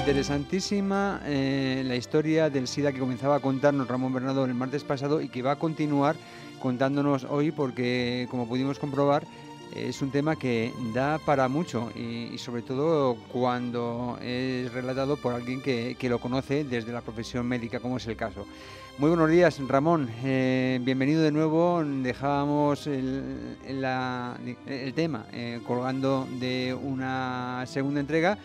interesantísima la historia del SIDA que comenzaba a contarnos Ramón Bernardo el martes pasado y que va a continuar contándonos hoy porque, como pudimos comprobar, es un tema que da para mucho y sobre todo cuando es relatado por alguien que lo conoce desde la profesión médica, como es el caso. Muy buenos días, Ramón. Bienvenido de nuevo. Dejábamos el tema colgando de una segunda entrega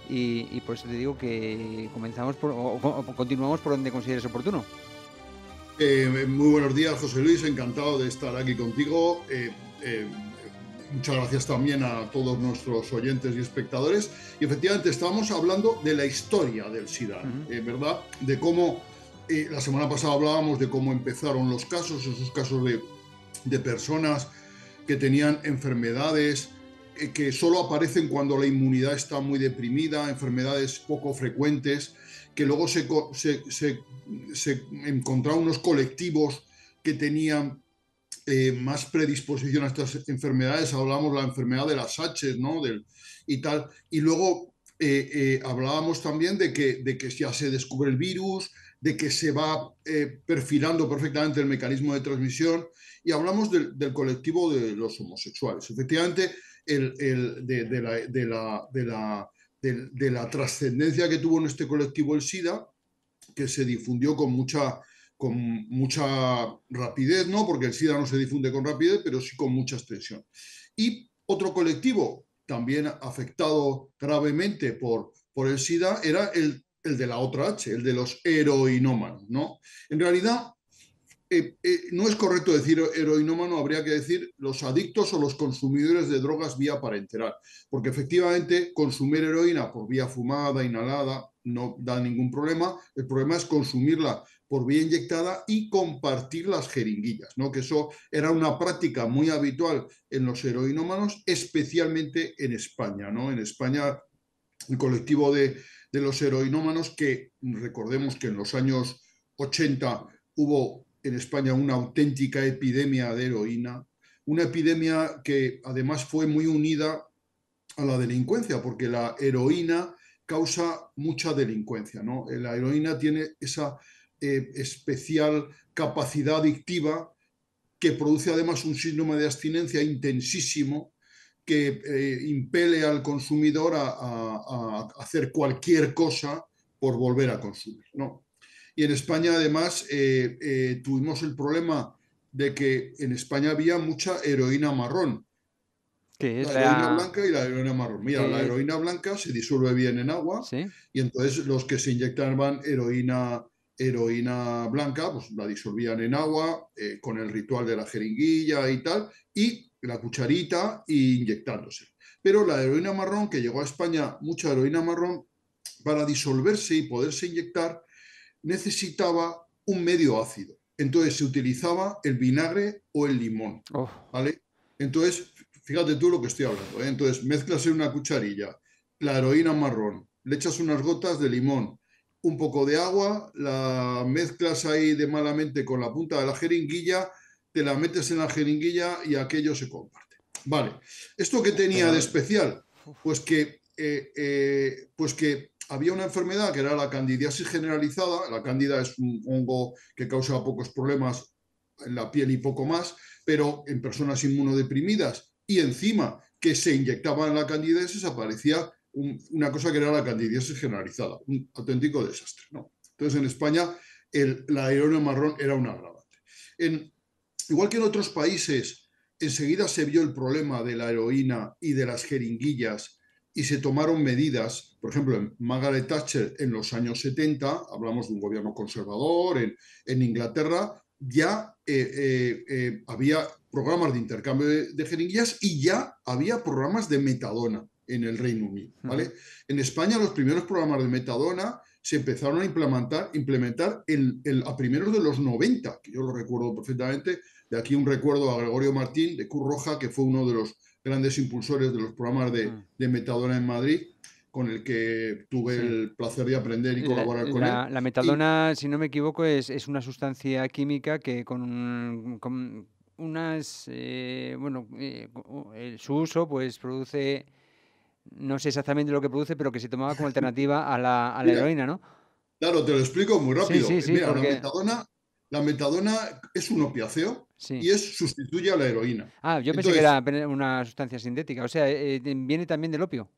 y por eso te digo que comenzamos o continuamos por donde consideres oportuno. Muy buenos días, José Luis. Encantado de estar aquí contigo. Muchas gracias también a todos nuestros oyentes y espectadores. Y efectivamente estábamos hablando de la historia del SIDA, ¿verdad? De cómo la semana pasada hablábamos de cómo empezaron los casos, esos casos de personas que tenían enfermedades que solo aparecen cuando la inmunidad está muy deprimida, enfermedades poco frecuentes, que luego se encontraron unos colectivos que tenían más predisposición a estas enfermedades. Hablamos de la enfermedad de las H, ¿no? Y tal. Y luego hablábamos también de que ya se descubre el virus, de que se va perfilando perfectamente el mecanismo de transmisión, y hablamos del colectivo de los homosexuales. Efectivamente, de la trascendencia que tuvo en este colectivo el SIDA, que se difundió con mucha rapidez, ¿no? Porque el SIDA no se difunde con rapidez, pero sí con mucha extensión. Y otro colectivo también afectado gravemente por el SIDA era el de la otra H, el de los heroinómanos, ¿no? En realidad, no es correcto decir heroinómano, habría que decir los adictos o los consumidores de drogas vía parenteral, porque efectivamente consumir heroína por vía fumada, inhalada, no da ningún problema. El problema es consumirla por vía inyectada y compartir las jeringuillas, ¿no? Que eso era una práctica muy habitual en los heroinómanos, especialmente en España, ¿no? En España, el colectivo de los heroinómanos, que recordemos que en los años 80 hubo en España una auténtica epidemia de heroína, una epidemia que además fue muy unida a la delincuencia, porque la heroína causa mucha delincuencia, ¿no? La heroína tiene esa especial capacidad adictiva que produce además un síndrome de abstinencia intensísimo que impele al consumidor a hacer cualquier cosa por volver a consumir, ¿no? Y en España, además, tuvimos el problema de que en España había mucha heroína marrón. ¿Qué es La heroína la...? blanca y la heroína marrón. Mira, la heroína blanca se disuelve bien en agua, ¿Sí? y entonces los que se inyectaban heroína blanca, pues la disolvían en agua con el ritual de la jeringuilla y tal, y la cucharita y inyectándose. Pero la heroína marrón, que llegó a España, mucha heroína marrón, para disolverse y poderse inyectar, necesitaba un medio ácido. Entonces se utilizaba el vinagre o el limón, Oh. ¿vale? Entonces, fíjate tú lo que estoy hablando, ¿eh? Entonces, mezclas en una cucharilla la heroína marrón, le echas unas gotas de limón, un poco de agua, la mezclas ahí de malamente con la punta de la jeringuilla, te la metes en la jeringuilla y aquello se comparte. Vale, ¿esto qué tenía de Pero... especial? Pues que había una enfermedad que era la candidiasis generalizada. La cándida es un hongo que causa pocos problemas en la piel y poco más, pero en personas inmunodeprimidas y encima que se inyectaban la candidiasis aparecía una cosa que era la candidiasis generalizada, un auténtico desastre, ¿no? Entonces en España la heroína marrón era un agravante. Igual que en otros países, enseguida se vio el problema de la heroína y de las jeringuillas y se tomaron medidas. Por ejemplo, en Margaret Thatcher en los años 70, hablamos de un gobierno conservador, en Inglaterra ya había programas de intercambio de jeringuillas y ya había programas de metadona en el Reino Unido, ¿vale? En España los primeros programas de metadona se empezaron a implementar a primeros de los 90, que yo lo recuerdo perfectamente. De aquí un recuerdo a Gregorio Martín de Cruz Roja, que fue uno de los grandes impulsores de los programas de metadona en Madrid, con el que tuve Sí. el placer de aprender y colaborar con él. La Y metadona, si no me equivoco, es una sustancia química que con unas, bueno, su uso pues produce No sé exactamente lo que produce, pero que se tomaba como alternativa a la Mira, heroína, ¿no? claro, te lo explico muy Sí, rápido. sí, sí, Mira, porque la metadona es un opiáceo sí. y sustituye a la heroína. Ah, yo pensé que Entonces, era una sustancia sintética, o sea, viene también del opio.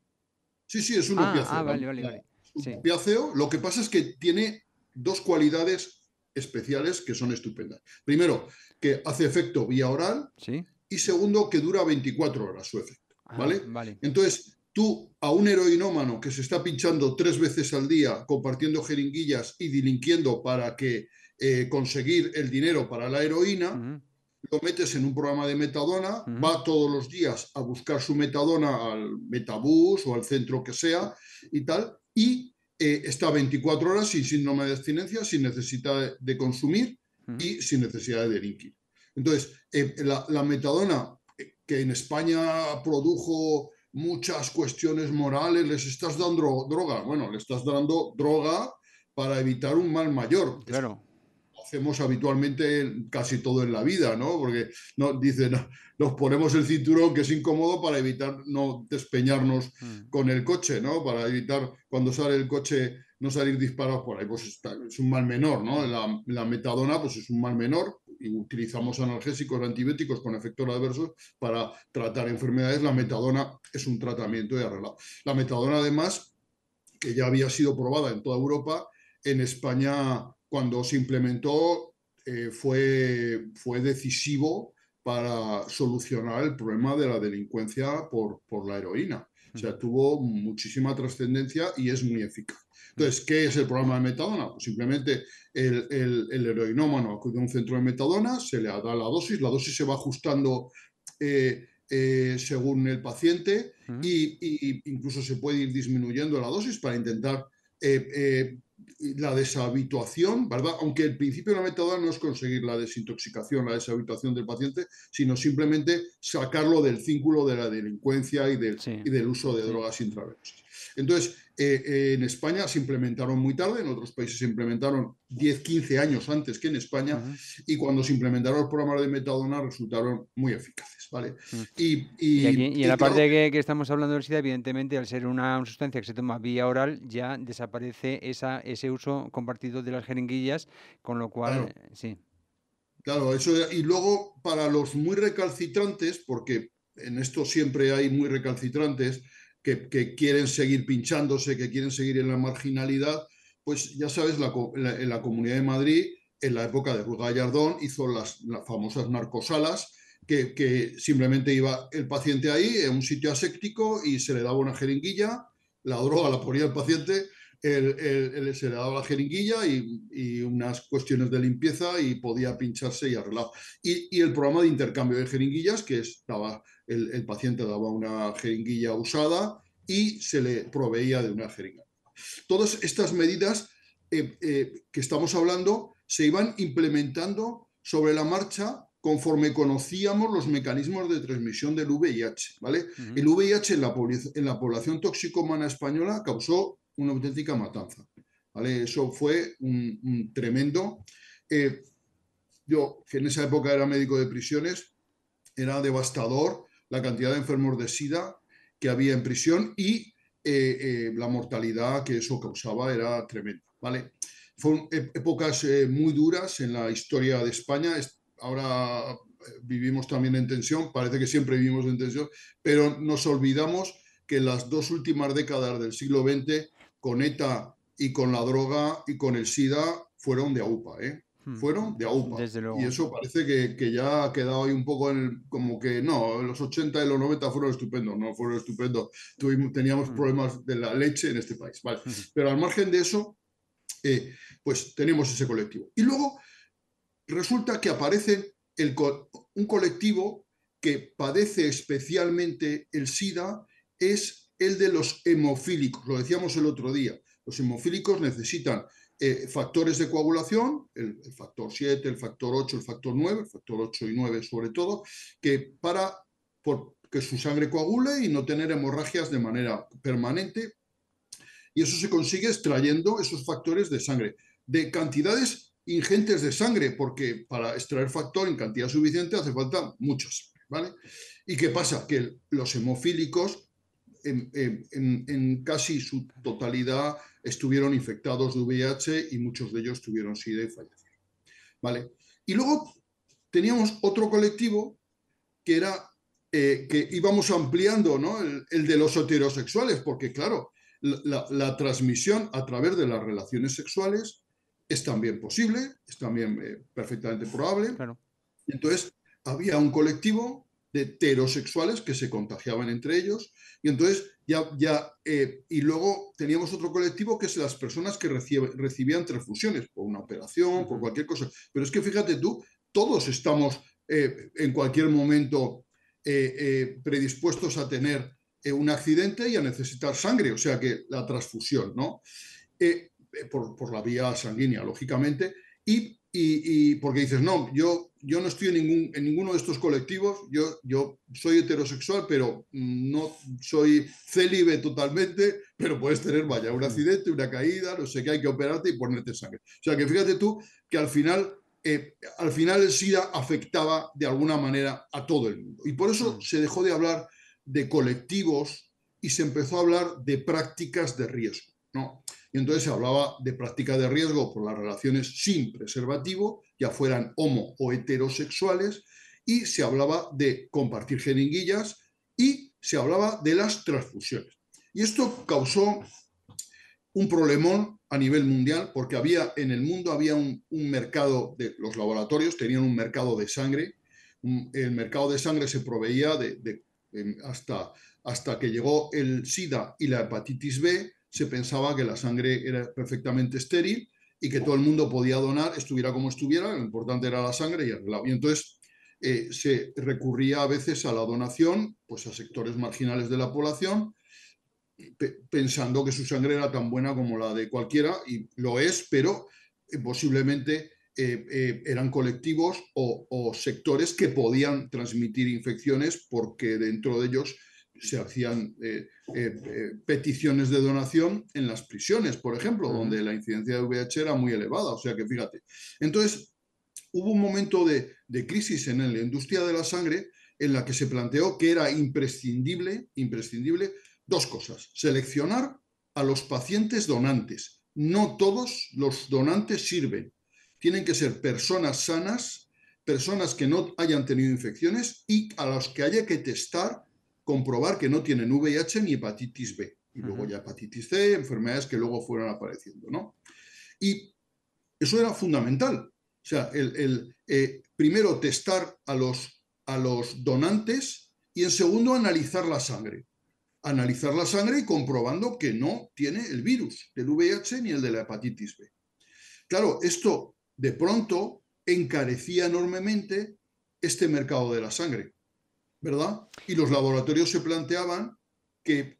sí, sí, es un opiáceo. Vale, vale, vale. Es un Sí, opiáceo. Lo que pasa es que tiene dos cualidades especiales que son estupendas. Primero, que hace efecto vía oral sí. y segundo, que dura 24 horas su efecto. Ah, ¿Vale? vale. Entonces, tú a un heroinómano que se está pinchando 3 veces al día, compartiendo jeringuillas y delinquiendo para que conseguir el dinero para la heroína, Ujú, lo metes en un programa de metadona, ujú, va todos los días a buscar su metadona al metabús o al centro que sea y tal, y está 24 horas sin síndrome de abstinencia, sin necesidad de consumir ujú. y sin necesidad de delinquir. Entonces, la metadona, que en España produjo muchas cuestiones morales, les estás dando droga, bueno, le estás dando droga para evitar un mal mayor. Claro. Hacemos habitualmente casi todo en la vida, ¿no? Porque dicen, nos ponemos el cinturón que es incómodo para evitar no despeñarnos Mm, con el coche, ¿no? Para evitar cuando sale el coche no salir disparados por ahí, pues es un mal menor, ¿no? mm. La metadona, pues es un mal menor y utilizamos analgésicos, antibióticos con efectos adversos para tratar enfermedades. La metadona es un tratamiento de arreglado. La metadona, además, que ya había sido probada en toda Europa, en España, cuando se implementó, fue decisivo para solucionar el problema de la delincuencia por la heroína. O Mm, sea, tuvo muchísima trascendencia y es muy eficaz. mm, Entonces, ¿qué es el programa de metadona? Pues simplemente el heroinómano acude a un centro de metadona, se le da la dosis se va ajustando según el paciente mm. y incluso se puede ir disminuyendo la dosis para intentar eh, eh, la deshabituación, ¿verdad? Aunque el principio de la metadona no es conseguir la desintoxicación, la deshabituación del paciente, sino simplemente sacarlo del círculo de la delincuencia Sí, y del uso de sí. drogas intravenosas. Entonces, en España se implementaron muy tarde, en otros países se implementaron 10, 15 años antes que en España, Ujú, y cuando se implementaron los programas de metadona resultaron muy eficaces, ¿vale? mm. Y, Y aquí, y, y en y la claro, parte que estamos hablando del SIDA, evidentemente, al ser una sustancia que se toma vía oral, ya desaparece ese uso compartido de las jeringuillas, con lo cual, claro, sí. claro, y luego para los muy recalcitrantes, porque en esto siempre hay muy recalcitrantes que quieren seguir pinchándose, que quieren seguir en la marginalidad, pues ya sabes, en la Comunidad de Madrid, en la época de Ruiz Gallardón, hizo las famosas narcosalas, que simplemente iba el paciente ahí, en un sitio aséptico, y se le daba una jeringuilla, la droga la ponía el paciente, se le daba la jeringuilla y unas cuestiones de limpieza y podía pincharse y arreglar. Y el programa de intercambio de jeringuillas, que el paciente daba una jeringuilla usada y se le proveía de una jeringa. Todas estas medidas que estamos hablando se iban implementando sobre la marcha conforme conocíamos los mecanismos de transmisión del VIH. ¿Vale? Ujú, El VIH en la población toxicomana española causó una auténtica matanza. ¿Vale? Eso fue un tremendo. Eh, yo, que en esa época era médico de prisiones, era devastador la cantidad de enfermos de SIDA que había en prisión y la mortalidad que eso causaba era tremenda. ¿Vale? Fueron épocas muy duras en la historia de España. Ahora vivimos también en tensión, parece que siempre vivimos en tensión, pero nos olvidamos que las 2 últimas décadas del siglo XX, con ETA y con la droga y con el SIDA, fueron de AUPA, ¿eh? mm. Fueron de AUPA. Desde Y luego. eso parece que ya ha quedado ahí un poco como que no, los 80 y los 90 fueron estupendos, no fueron estupendos. Teníamos Mm, problemas de la leche en este país, ¿vale? ujú, Pero al margen de eso, pues tenemos ese colectivo. Y luego resulta que aparece un colectivo que padece especialmente el SIDA, es el de los hemofílicos. Lo decíamos el otro día. Los hemofílicos necesitan factores de coagulación, el factor 7, el factor 8, el factor 9, el factor 8 y 9 sobre todo, que su sangre coagule y no tener hemorragias de manera permanente. Y eso se consigue extrayendo esos factores de sangre, de cantidades ingentes de sangre, porque para extraer factor en cantidad suficiente hace falta mucha sangre, ¿vale? ¿Y qué pasa? Que los hemofílicos en casi su totalidad estuvieron infectados de VIH y muchos de ellos tuvieron SIDA y fallecieron. ¿Vale? Y luego teníamos otro colectivo que era que íbamos ampliando, ¿no? El de los heterosexuales, porque claro, la transmisión a través de las relaciones sexuales es también posible, es también perfectamente probable. Claro. Entonces, había un colectivo de heterosexuales que se contagiaban entre ellos, y entonces y luego teníamos otro colectivo que es las personas que recibían transfusiones por una operación, por cualquier cosa. Pero es que fíjate tú, todos estamos en cualquier momento predispuestos a tener un accidente y a necesitar sangre, o sea que la transfusión, ¿no? Por la vía sanguínea, lógicamente, y porque dices, no, yo no estoy en ninguno de estos colectivos, yo soy heterosexual, pero no soy célibe totalmente, pero puedes tener, vaya, un accidente, una caída, no sé qué, hay que operarte y ponerte sangre. O sea que fíjate tú que al final el SIDA afectaba de alguna manera a todo el mundo. Y por eso se dejó de hablar de colectivos y se empezó a hablar de prácticas de riesgo, ¿no? Y entonces se hablaba de prácticas de riesgo por las relaciones sin preservativo, ya fueran homo o heterosexuales, y se hablaba de compartir jeringuillas y se hablaba de las transfusiones. Y esto causó un problemón a nivel mundial, porque en el mundo había un mercado de los laboratorios, tenían un mercado de sangre. El mercado de sangre se proveía hasta que llegó el SIDA y la hepatitis B, se pensaba que la sangre era perfectamente estéril y que todo el mundo podía donar, estuviera como estuviera, lo importante era la sangre y arreglado. Y entonces se recurría a veces a la donación, pues a sectores marginales de la población, pensando que su sangre era tan buena como la de cualquiera, y lo es, pero posiblemente eran colectivos o sectores que podían transmitir infecciones porque dentro de ellos se hacían peticiones de donación en las prisiones, por ejemplo, donde la incidencia de VIH era muy elevada. O sea que fíjate. Entonces, hubo un momento de crisis en la industria de la sangre en la que se planteó que era imprescindible dos cosas: seleccionar a los pacientes donantes. No todos los donantes sirven. Tienen que ser personas sanas, personas que no hayan tenido infecciones y a los que haya que testar, comprobar que no tienen VIH ni hepatitis B. Y luego ya hepatitis C, enfermedades que luego fueron apareciendo, ¿no? Y eso era fundamental. O sea, primero testar a los donantes y en segundo analizar la sangre. Analizar la sangre y comprobando que no tiene el virus del VIH ni el de la hepatitis B. Claro, esto de pronto encarecía enormemente este mercado de la sangre, ¿verdad? Y los laboratorios se planteaban que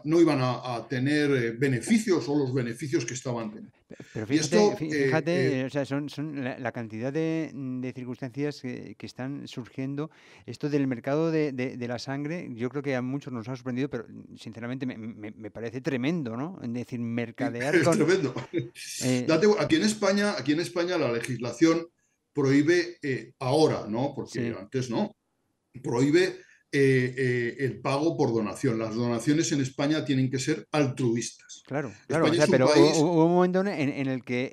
no iban a tener beneficios o los beneficios que estaban teniendo. Pero Y fíjate, esto, fíjate, o sea, son la cantidad de circunstancias que están surgiendo. Esto del mercado de la sangre, yo creo que a muchos nos ha sorprendido, pero sinceramente me parece tremendo, ¿no? Es decir, mercadear es con... tremendo. eh, Aquí en España la legislación prohíbe ahora, ¿no? Porque sí. antes no, prohíbe el pago por donación. Las donaciones en España tienen que ser altruistas. Claro, claro, o España sea, es un pero país, hubo un momento en el que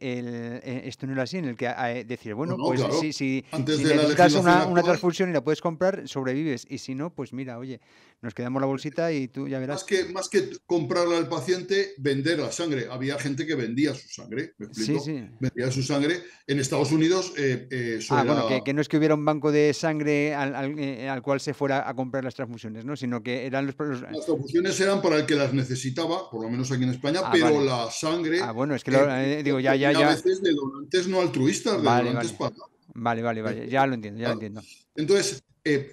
esto no era así, en el que decir, no, bueno, no, pues claro, si antes de la necesitas legislación una actual, transfusión y la puedes comprar, sobrevives, y si no, pues mira, oye, nos quedamos la bolsita y tú ya verás. más que comprarla al paciente, vender la sangre. Había gente que vendía su sangre, ¿me Sí, explico? sí. Vendía su sangre. En Estados Unidos eso Ah, bueno, era. que no es que hubiera un banco de sangre al cual se fuera a comprar las transfusiones, ¿no? Sino que eran Las transfusiones eran para el que las necesitaba, por lo menos aquí en España, Ah, pero vale. la Ah, sangre bueno, es que digo, venía a veces de donantes no altruistas, de Vale, donantes vale. pagados. Vale, vale, ¿Me vale. Ya explico? lo entiendo, ya lo ¿Vale? entiendo. Entonces,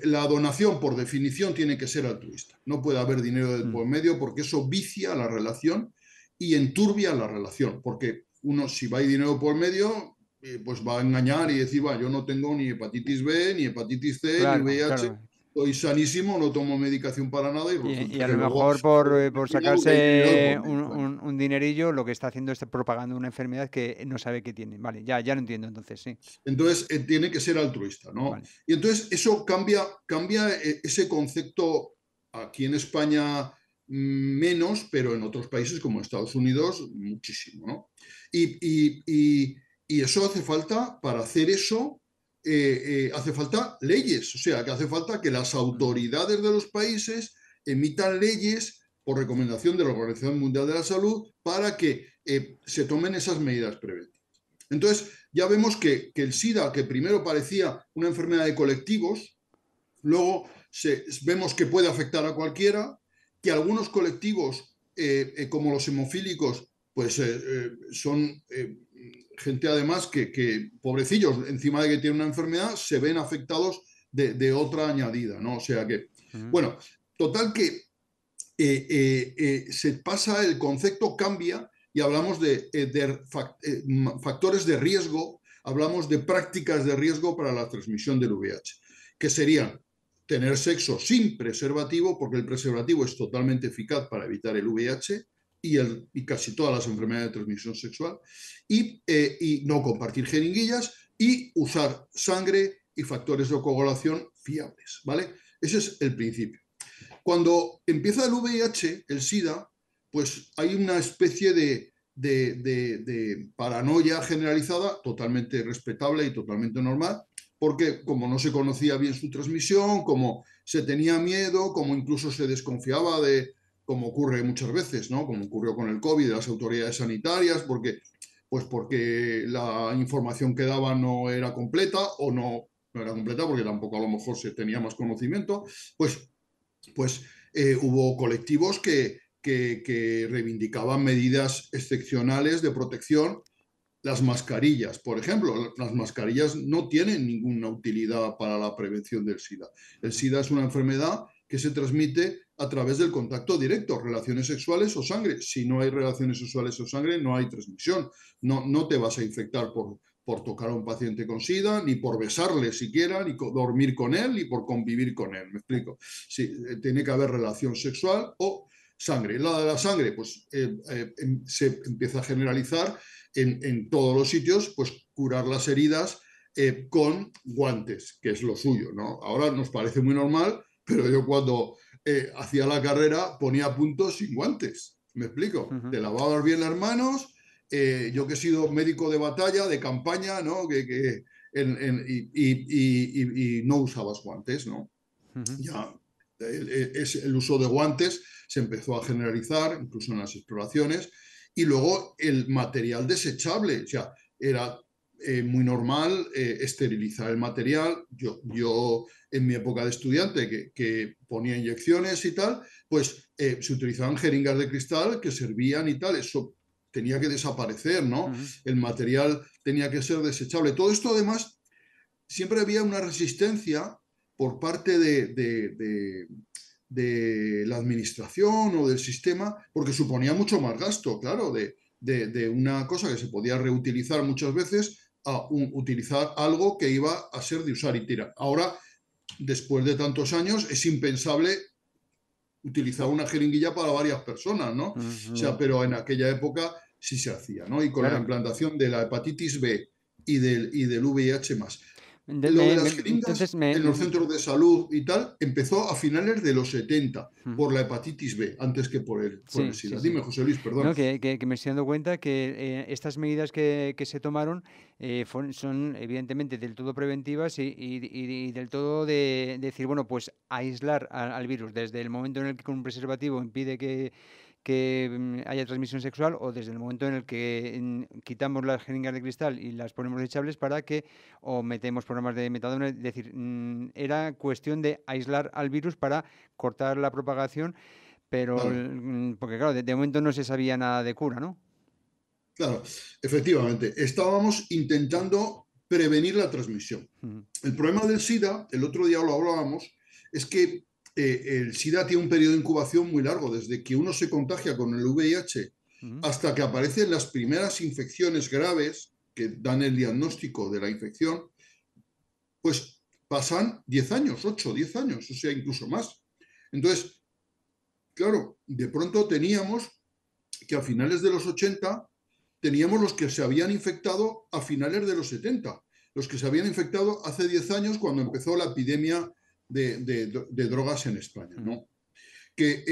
la donación, por definición, tiene que ser altruista. No puede haber dinero de Mm. por medio porque eso vicia la relación y enturbia la relación. Porque uno, si va a dinero por medio, pues va a engañar y decir, va, yo no tengo ni hepatitis B, ni hepatitis C, ni Claro, VIH, claro. estoy sanísimo, no tomo medicación para nada y Y resulta a que lo luego mejor al por final porque hay dinero de sacarse por medio. Claro. un dinerillo, lo que está haciendo es propagando una enfermedad que no sabe que tiene. Vale, ya lo entiendo entonces, sí. Entonces, tiene que ser altruista, ¿no? Vale. Y entonces eso cambia ese concepto aquí en España menos, pero en otros países como Estados Unidos muchísimo, ¿no? Y eso hace falta, para hacer eso, hace falta leyes, o sea, que hace falta que las autoridades de los países emitan leyes por recomendación de la Organización Mundial de la Salud para que se tomen esas medidas preventivas. Entonces, ya vemos que el SIDA, que primero parecía una enfermedad de colectivos, luego vemos que puede afectar a cualquiera, que algunos colectivos, como los hemofílicos, pues son gente además que, pobrecillos, encima de que tienen una enfermedad, se ven afectados de otra añadida, ¿no? O sea que, bueno, total que se pasa, el concepto cambia y hablamos de factores de riesgo, hablamos de prácticas de riesgo para la transmisión del VIH, que serían tener sexo sin preservativo, porque el preservativo es totalmente eficaz para evitar el VIH y casi todas las enfermedades de transmisión sexual, y no compartir jeringuillas y usar sangre y factores de coagulación fiables, ¿vale? Ese es el principio. Cuando empieza el VIH, el SIDA, pues hay una especie de paranoia generalizada, totalmente respetable y totalmente normal, porque como no se conocía bien su transmisión, como se tenía miedo, como incluso se desconfiaba de, como ocurre muchas veces, ¿no? Como ocurrió con el COVID, de las autoridades sanitarias, porque la información que daban no era completa o no era completa porque tampoco a lo mejor se tenía más conocimiento, pues hubo colectivos que reivindicaban medidas excepcionales de protección. Las mascarillas, por ejemplo, las mascarillas no tienen ninguna utilidad para la prevención del SIDA. El SIDA es una enfermedad que se transmite a través del contacto directo, relaciones sexuales o sangre. Si no hay relaciones sexuales o sangre, no hay transmisión. No te vas a infectar por tocar a un paciente con SIDA, ni por besarle siquiera, ni dormir con él, ni por convivir con él. ¿Me explico? Sí, tiene que haber relación sexual o sangre. La de la sangre, pues se empieza a generalizar en todos los sitios, pues curar las heridas con guantes, que es lo suyo, ¿no? Ahora nos parece muy normal, pero yo cuando hacía la carrera ponía puntos sin guantes. ¿Me explico? Te lavabas bien las manos. Yo que he sido médico de batalla, de campaña, ¿no? Y no usabas guantes, ¿no? Ya el uso de guantes se empezó a generalizar, incluso en las exploraciones, y luego el material desechable, o sea, era muy normal esterilizar el material. Yo en mi época de estudiante que ponía inyecciones y tal, pues se utilizaban jeringas de cristal que servían y tal, eso tenía que desaparecer, ¿no? El material tenía que ser desechable. Todo esto además, siempre había una resistencia por parte de la administración o del sistema, porque suponía mucho más gasto, claro, de una cosa que se podía reutilizar muchas veces a utilizar algo que iba a ser de usar y tirar. Ahora, después de tantos años, es impensable utilizar una jeringuilla para varias personas, ¿no? O sea, pero en aquella época sí se hacía, ¿no? Y con la implantación de la hepatitis B y del VIH más. Lo de las jeringas Entonces, en los centros de salud y tal empezó a finales de los 70 por la hepatitis B, antes que por el sí, sí, SIDA. sí. Dime, José Luis, perdón. No, que me estoy dando cuenta que estas medidas que se tomaron son evidentemente del todo preventivas y del todo de decir, bueno, pues aislar al virus desde el momento en el que con un preservativo impide que haya transmisión sexual o desde el momento en el que quitamos las jeringas de cristal y las ponemos desechables o metemos programas de metadona. Es decir, era cuestión de aislar al virus para cortar la propagación, pero Claro, porque claro, de momento no se sabía nada de cura, ¿no? claro, efectivamente. Estábamos intentando prevenir la transmisión. El problema del SIDA, el otro día lo hablábamos, es que el SIDA tiene un periodo de incubación muy largo, desde que uno se contagia con el VIH hasta que aparecen las primeras infecciones graves que dan el diagnóstico de la infección, pues pasan 10 años, 8, 10 años, o sea, incluso más. Entonces, claro, de pronto teníamos que a finales de los 80 teníamos los que se habían infectado a finales de los 70, los que se habían infectado hace 10 años cuando empezó la epidemia de drogas en España, ¿no? que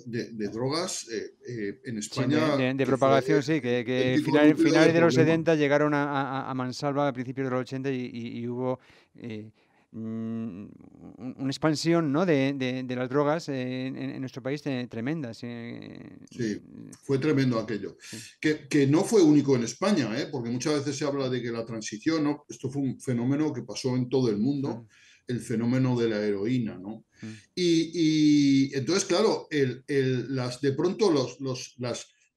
de drogas en Sí, España, de que fue propagación, sí, que auténtico núcleo de finales de los problema. 70 llegaron a mansalva a principios de los 80 y hubo eh, una expansión, ¿no? de las drogas en nuestro país tremenda. Sí, Sí, fue tremendo aquello. sí. Que no fue único en España, porque muchas veces se habla de que la transición, ¿no? Esto fue un fenómeno que pasó en todo el mundo, Mm, el fenómeno de la heroína, ¿no? mm, Y entonces, claro, de pronto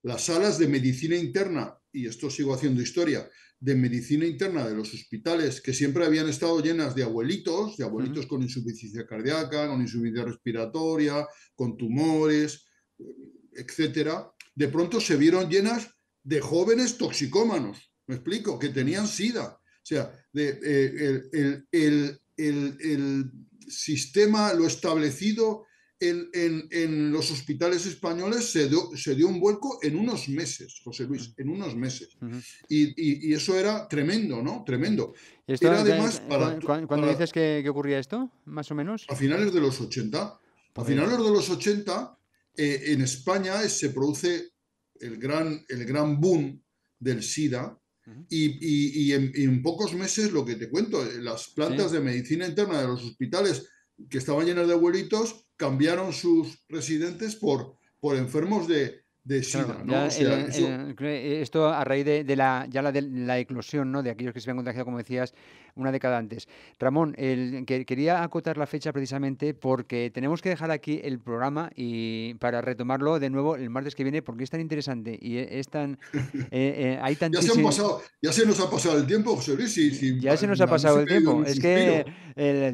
las salas de medicina interna, y esto sigo haciendo historia, de medicina interna de los hospitales, que siempre habían estado llenas de mm, abuelitos con insuficiencia cardíaca, con insuficiencia respiratoria, con tumores, etcétera, de pronto se vieron llenas de jóvenes toxicómanos, me explico, que mm, tenían SIDA. O sea, el sistema, lo establecido en los hospitales españoles se dio un vuelco en unos meses, José Luis, mm, en unos meses. mm, Y eso era tremendo, ¿no? mm. Tremendo. ¿Y esto, Era además cuando dices que ocurría esto, más o menos? a finales de los 80. A Pues finales de los 80, en España se produce el gran boom del SIDA ujú, y en pocos meses, lo que te cuento, las sí. plantas de medicina interna de los hospitales que estaban llenas de abuelitos cambiaron sus residentes por enfermos de Claro, SIDA, ¿no? ya O sea, eso. esto a raíz de la eclosión, ¿no? De aquellos que se habían contagiado, como decías, una década antes. Ramón, quería acotar la fecha precisamente porque tenemos que dejar aquí el programa y para retomarlo de nuevo el martes que viene porque es tan interesante y es tan hay tantísimo. Ya se nos ha pasado el tiempo, José Luis, Ya se nos ha a mí pasado se el me ha ido en tiempo. un Es que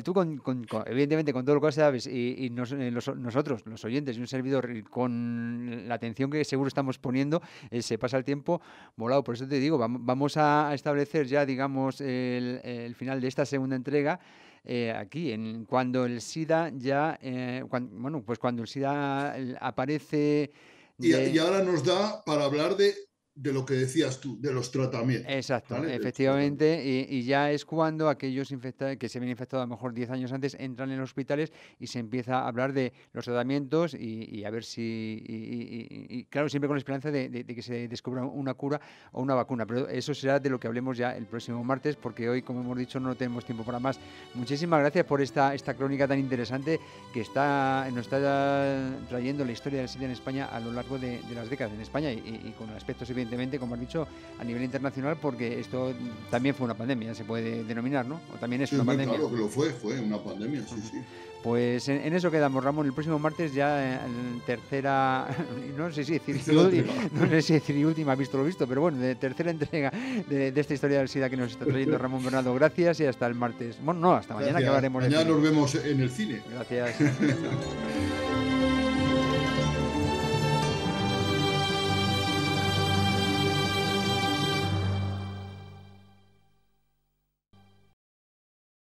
suspiro. tú, evidentemente, con todo lo que sabes y nosotros, los oyentes y un servidor, y con la atención que seguro estamos poniendo, se pasa el tiempo volado. Por eso te digo, vamos a establecer ya, digamos, el final de esta segunda entrega. Aquí, cuando el SIDA ya, bueno, pues cuando el SIDA aparece Y de. ahora nos da para hablar de lo que decías tú, de los tratamientos, Exacto, ¿vale? De los tratamientos. efectivamente, y ya es cuando aquellos infectados que se habían infectado a lo mejor 10 años antes entran en los hospitales y se empieza a hablar de los tratamientos y a ver si, y claro, siempre con la esperanza de que se descubra una cura o una vacuna, pero eso será de lo que hablemos ya el próximo martes, porque hoy, como hemos dicho, no tenemos tiempo para más. Muchísimas gracias por esta crónica tan interesante que nos está trayendo la historia del SIDA en España a lo largo de las décadas en España y con aspectos, evidentemente, como has dicho, a nivel internacional, porque esto también fue una pandemia, se puede denominar, ¿no? O también es Sí, una hombre, pandemia. claro que lo fue una pandemia, sí, Ujú. sí. Pues en eso quedamos, Ramón. El próximo martes ya en tercera, no sé si decir, Tercera entrega. no sé si decir última, visto lo visto, pero bueno, de tercera entrega de esta historia del SIDA que nos está trayendo Ramón Bernardo. Gracias y hasta el martes. Bueno, no, hasta mañana que Gracias. hablaremos de Mañana cine. nos vemos en el cine. Gracias.